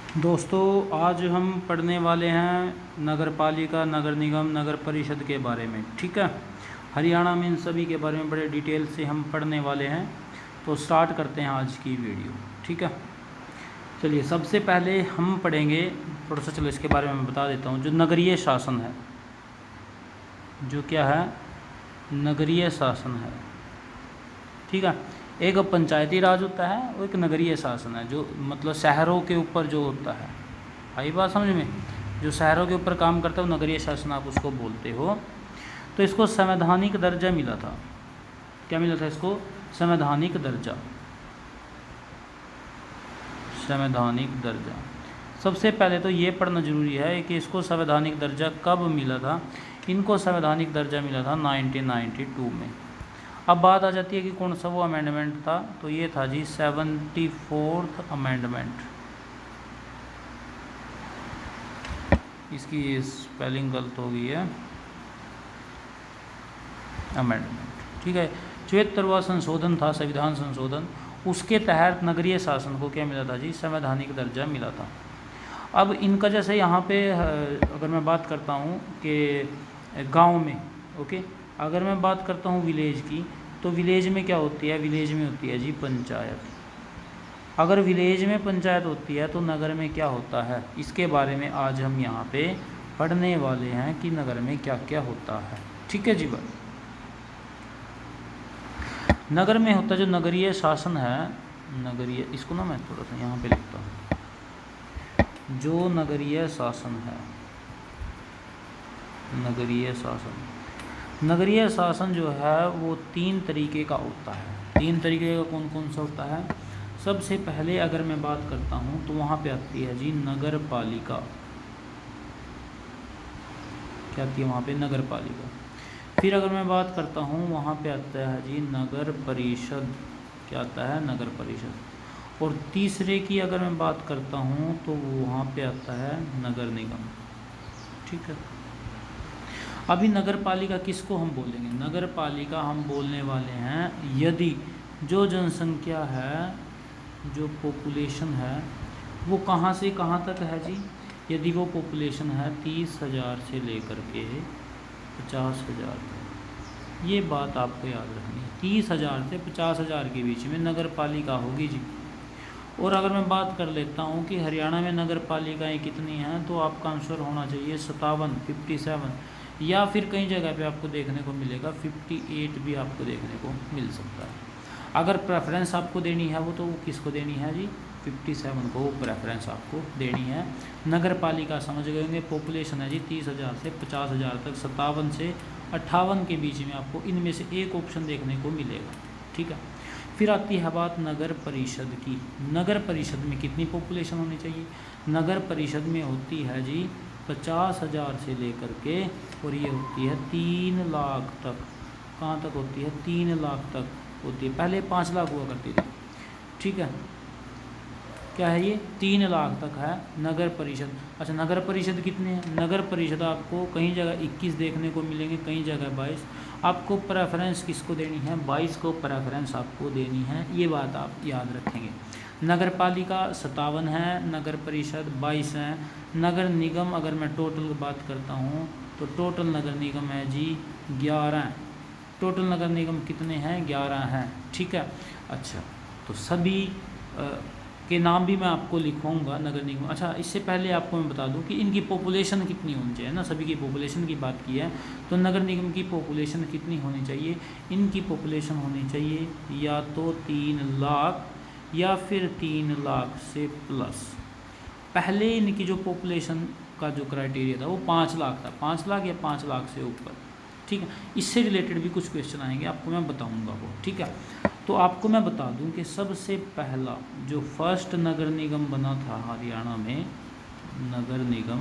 दोस्तों आज हम पढ़ने वाले हैं नगर पालिका, नगर निगम, नगर परिषद के बारे में। ठीक है, हरियाणा में इन सभी के बारे में बड़े डिटेल से हम पढ़ने वाले हैं। तो स्टार्ट करते हैं आज की वीडियो। ठीक है, चलिए सबसे पहले हम पढ़ेंगे थोड़ा सा, चलो इसके बारे में बता देता हूँ। जो नगरीय शासन है, जो क्या है, नगरीय शासन है। ठीक है, एक पंचायती राज होता है और एक नगरीय शासन है, जो मतलब शहरों के ऊपर जो होता है। आई बात समझ में? जो शहरों के ऊपर काम करता है वो नगरीय शासन आप उसको बोलते हो। तो इसको संवैधानिक दर्जा मिला था। क्या मिला था इसको? संवैधानिक दर्जा। संवैधानिक दर्जा। सबसे पहले तो ये पढ़ना जरूरी है कि इसको संवैधानिक दर्जा कब मिला था। इनको संवैधानिक दर्जा मिला था 1992 में। अब बात आ जाती है कि कौन सा वो अमेंडमेंट था। तो ये था जी 74th अमेंडमेंट। इसकी स्पेलिंग गलत हो गई है, अमेंडमेंट। ठीक है, 74वां संशोधन था, संविधान संशोधन। उसके तहत नगरीय शासन को क्या मिला था जी? संवैधानिक दर्जा मिला था। अब इनका जैसे यहाँ पे अगर मैं बात करता हूँ कि गांव में, ओके, अगर मैं बात करता हूँ विलेज की, तो विलेज में क्या होती है? विलेज में होती है जी पंचायत। अगर विलेज में पंचायत होती है तो नगर में क्या होता है? इसके बारे में आज हम यहाँ पे पढ़ने वाले हैं कि नगर में क्या क्या होता है। ठीक है जी बात। नगर में होता जो नगरीय शासन है, नगरीय, इसको ना मैं थोड़ा सा यहाँ पे लिखता हूँ। जो नगरीय शासन है, नगरीय शासन, नगरीय शासन जो है वो 3 तरीके का होता है। 3 तरीके का कौन कौन सा होता है? सबसे पहले अगर मैं बात करता हूँ तो वहाँ पे आती है जी नगर पालिका। क्या आती है वहाँ पे? नगर पालिका। फिर अगर मैं बात करता हूँ वहाँ पे आता है जी नगर परिषद। क्या आता है? नगर परिषद। और तीसरे की अगर मैं बात करता हूँ तो वहाँ पे आता है नगर निगम। ठीक है, अभी नगर पालिका किसको हम बोलेंगे? नगर पालिका हम बोलने वाले हैं यदि जो जनसंख्या है, जो पॉपुलेशन है, वो कहाँ से कहाँ तक है जी? यदि वो पॉपुलेशन है 30,000 से लेकर के 50,000 तक। ये बात आपको याद रखनी है, 30,000 से 50,000 के बीच में नगर पालिका होगी जी। और अगर मैं बात कर लेता हूँ कि हरियाणा में नगर पालिकाएँ कितनी हैं, तो आपका आंसर होना चाहिए 57, या फिर कई जगह पे आपको देखने को मिलेगा 58 भी आपको देखने को मिल सकता है। अगर प्रेफरेंस आपको देनी है वो, तो वो किसको देनी है जी? 57 को प्रेफरेंस आपको देनी है। नगर पालिका समझ गए होंगे, पॉपुलेशन है जी 30,000 से 50,000 तक, 57 से 58 के बीच में आपको इनमें से एक ऑप्शन देखने को मिलेगा। ठीक है, फिर आती है बात नगर परिषद की। नगर परिषद में कितनी पॉपुलेशन होनी चाहिए? नगर परिषद में होती है जी 50,000 से लेकर के, और ये होती है 3 लाख तक। कहाँ तक होती है? 3 लाख तक होती है। पहले 5 लाख हुआ करती थी। ठीक है, क्या है ये? 3 लाख तक है नगर परिषद। अच्छा, नगर परिषद कितने हैं? नगर परिषद आपको कई जगह 21 देखने को मिलेंगे, कई जगह 22। आपको प्रेफरेंस किसको देनी है? 22 को प्रेफरेंस आपको देनी है। ये बात आप याद रखेंगे। नगर पालिका 57 है, नगर परिषद 22 है। नगर निगम अगर मैं टोटल बात करता हूँ तो टोटल नगर निगम है जी 11। टोटल नगर निगम कितने हैं? 11 हैं। ठीक है, अच्छा, तो सभी के नाम भी मैं आपको लिखवाऊंगा नगर निगम। अच्छा, इससे पहले आपको मैं बता दूं कि इनकी पॉपुलेशन कितनी होनी चाहिए ना। सभी की पॉपुलेशन की बात की है, तो नगर निगम की पॉपुलेशन कितनी होनी चाहिए? इनकी पॉपुलेशन होनी चाहिए या तो 3 लाख या फिर 3 लाख से प्लस। पहले इनकी जो पॉपुलेशन का जो क्राइटेरिया था वो 5 लाख था, 5 लाख या 5 लाख से ऊपर। ठीक है, इससे रिलेटेड भी कुछ क्वेश्चन आएंगे, आपको मैं बताऊंगा वो। ठीक है, तो आपको मैं बता दूं कि सबसे पहला जो फर्स्ट नगर निगम बना था हरियाणा में, नगर निगम,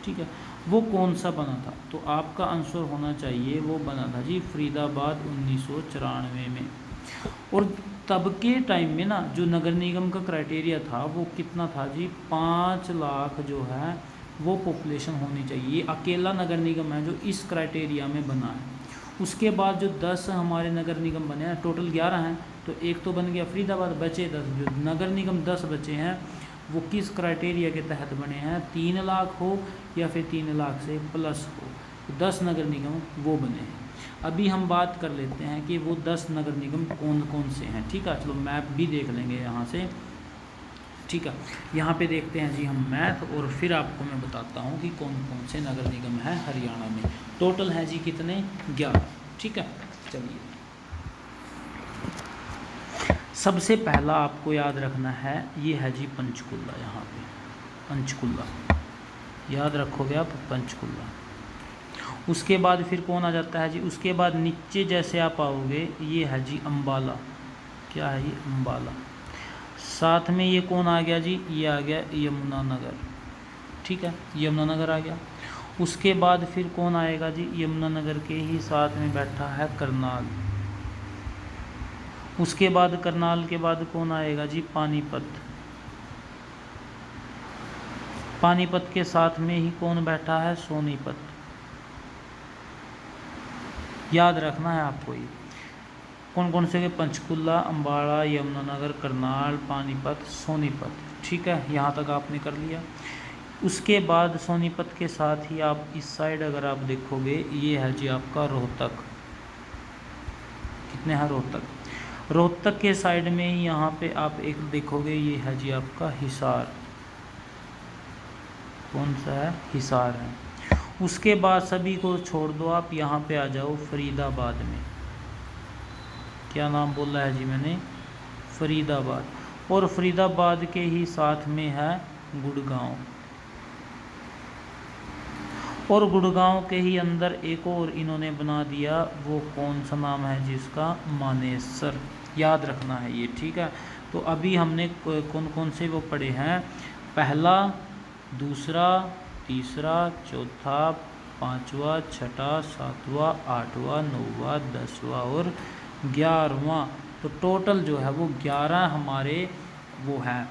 ठीक है, वो कौन सा बना था? तो आपका आंसर होना चाहिए वो बना था जी फरीदाबाद 1994 में। और तब के टाइम में ना जो नगर निगम का क्राइटेरिया था वो कितना था जी? 5 लाख जो है वो पॉपुलेशन होनी चाहिए। अकेला नगर निगम है जो इस क्राइटेरिया में बना है। उसके बाद जो 10 हमारे नगर निगम बने हैं, टोटल 11 हैं, तो एक तो बन गया फरीदाबाद, बचे 10। जो नगर निगम 10 बचे हैं वो किस क्राइटेरिया के तहत बने हैं, 3 लाख हो या फिर 3 लाख से प्लस हो, 10 नगर निगम वो बने हैं। अभी हम बात कर लेते हैं कि वो 10 नगर निगम कौन कौन से हैं। ठीक है, चलो मैप भी देख लेंगे यहाँ से। ठीक है, यहाँ पे देखते हैं जी हम मैथ, और फिर आपको मैं बताता हूँ कि कौन कौन से नगर निगम हैं हरियाणा में। टोटल हैं जी कितने, 11। ठीक है, चलिए सबसे पहला आपको याद रखना है, ये है जी पंचकुला। यहाँ पे पंचकुला याद रखोगे आप, पंचकुला। उसके बाद फिर कौन आ जाता है जी, उसके बाद नीचे जैसे आप आओगे ये है जी अम्बाला। क्या है ये, अम्बाला। साथ में ये कौन आ गया जी, ये आ गया यमुनानगर। ठीक है, यमुनानगर आ गया। उसके बाद फिर कौन आएगा जी, यमुनानगर के ही साथ में बैठा है करनाल। उसके बाद करनाल के बाद कौन आएगा जी, पानीपत। पानीपत के साथ में ही कौन बैठा है, सोनीपत। याद रखना है आपको ये कौन कौन से, पंचकुला, अम्बाला, यमुनानगर, करनाल, पानीपत, सोनीपत। ठीक है, यहाँ तक आपने कर लिया। उसके बाद सोनीपत के साथ ही आप इस साइड अगर आप देखोगे, ये है जी आपका रोहतक। कितने हैं, रोहतक। रोहतक के साइड में ही यहाँ पे आप एक देखोगे, ये है जी आपका हिसार। कौन सा है, हिसार है। उसके बाद सभी को छोड़ दो, आप यहाँ पे आ जाओ फरीदाबाद में। क्या नाम बोला है जी मैंने, फरीदाबाद। और फरीदाबाद के ही साथ में है गुड़गांव। और गुड़गांव के ही अंदर एक और इन्होंने बना दिया, वो कौन सा नाम है जिसका, मानेसर। याद रखना है ये। ठीक है, तो अभी हमने कौन कौन से वो पढ़े हैं, पहला, दूसरा, तीसरा, चौथा, पांचवा, छठा, सातवां, आठवां, नौवां, 10वां और 11वां। तो टोटल जो है वो 11 हमारे वो हैं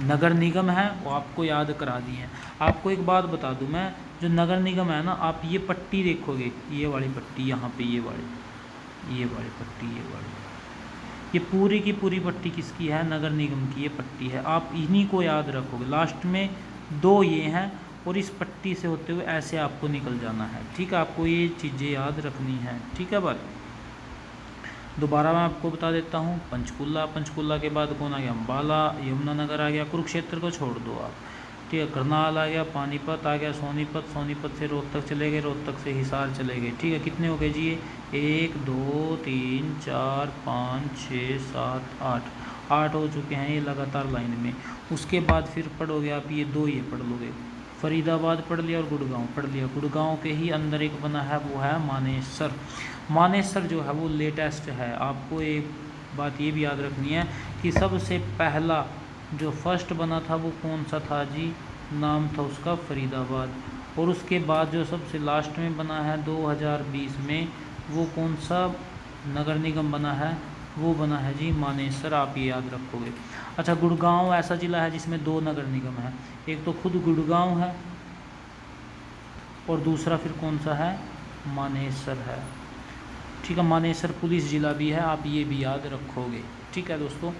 नगर निगम है, वो आपको याद करा दिए हैं। आपको एक बात बता दूं मैं, जो नगर निगम है ना, आप ये पट्टी देखोगे, ये वाली पट्टी यहाँ पे, ये वाली पट्टी, ये वाली, ये पूरी की पूरी पट्टी किसकी है, नगर निगम की ये पट्टी है। आप इन्हीं को याद रखोगे, लास्ट में 2 ये हैं, और इस पट्टी से होते हुए ऐसे आपको निकल जाना है। ठीक है, आपको ये चीज़ें याद रखनी है। ठीक है भाई, दोबारा मैं आपको बता देता हूँ। पंचकुला, पंचकुला के बाद कौन आ गया, अम्बाला, यमुनानगर आ गया, कुरुक्षेत्र को छोड़ दो आप। ठीक है, करनाल आ गया, पानीपत आ गया, सोनीपत, सोनीपत से रोहतक चले गए, रोहतक से हिसार चले गए। ठीक है, कितने हो गए जी ये, 1 2 3 4 5 6 7 8 हो चुके हैं ये लगातार लाइन में। उसके बाद फिर पढ़ोगे आप ये 2 ये पढ़ लोगे, फरीदाबाद पढ़ लिया और गुड़गांव पढ़ लिया। गुड़गांव के ही अंदर एक बना है, वो है मानेसर। मानेसर जो है वो लेटेस्ट है। आपको एक बात ये भी याद रखनी है कि सबसे पहला जो फर्स्ट बना था वो कौन सा था जी, नाम था उसका फरीदाबाद। और उसके बाद जो सबसे लास्ट में बना है 2020 में, वो कौन सा नगर निगम बना है, वो बना है जी मानेसर। आप ये याद रखोगे। अच्छा, गुड़गांव ऐसा ज़िला है जिसमें 2 नगर निगम है, एक तो खुद गुड़गांव है और दूसरा फिर कौन सा है, मानेसर है। ठीक है, मानेसर पुलिस ज़िला भी है, आप ये भी याद रखोगे। ठीक है दोस्तों,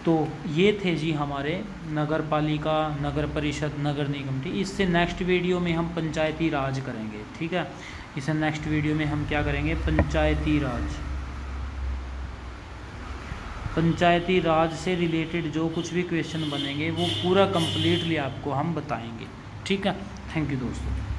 तो ये थे जी हमारे नगर पालिका, नगर परिषद, नगर निगम। ठीक, इससे नेक्स्ट वीडियो में हम पंचायती राज करेंगे। ठीक है, इससे नेक्स्ट वीडियो में हम क्या करेंगे, पंचायती राज। पंचायती राज से रिलेटेड जो कुछ भी क्वेश्चन बनेंगे वो पूरा कंप्लीटली आपको हम बताएंगे। ठीक है, थैंक यू दोस्तों।